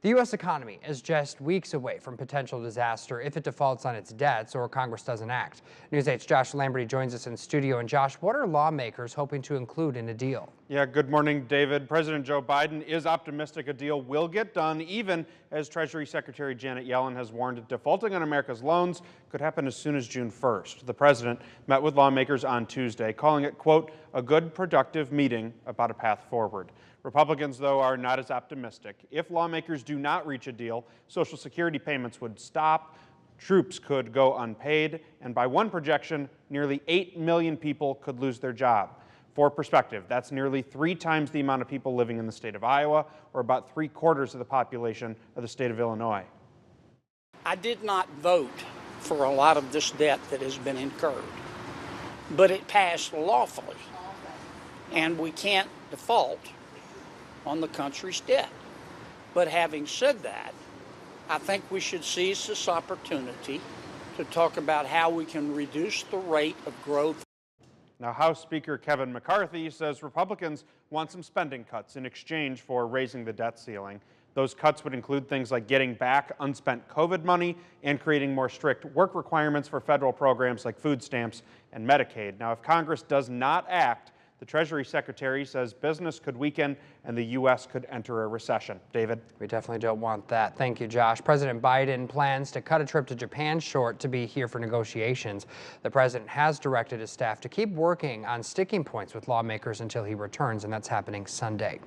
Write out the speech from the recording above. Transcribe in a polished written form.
The U.S. economy is just weeks away from potential disaster if it defaults on its debts or Congress doesn't act. News 8's Josh Lamberty joins us in studio. And Josh, what are lawmakers hoping to include in a deal? Yeah, good morning, David. President Joe Biden is optimistic a deal will get done, even as Treasury Secretary Janet Yellen has warned defaulting on America's loans could happen as soon as June 1st. The president met with lawmakers on Tuesday, calling it, quote, a good, productive meeting about a path forward. Republicans, though, are not as optimistic. If lawmakers do not reach a deal, Social Security payments would stop, troops could go unpaid, and by one projection, nearly 8 million people could lose their job. For perspective, that's nearly 3 times the amount of people living in the state of Iowa, or about 3/4 of the population of the state of Illinois. I did not vote for a lot of this debt that has been incurred, but it passed lawfully, and we can't default on the country's debt. But having said that, I think we should seize this opportunity to talk about how we can reduce the rate of growth. Now, House Speaker Kevin McCarthy says Republicans want some spending cuts in exchange for raising the debt ceiling. Those cuts would include things like getting back unspent COVID money and creating more strict work requirements for federal programs like food stamps and Medicaid. Now, if Congress does not act, the Treasury Secretary says business could weaken and the U.S. could enter a recession. David? We definitely don't want that. Thank you, Josh. President Biden plans to cut a trip to Japan short to be here for negotiations. The president has directed his staff to keep working on sticking points with lawmakers until he returns, and that's happening Sunday.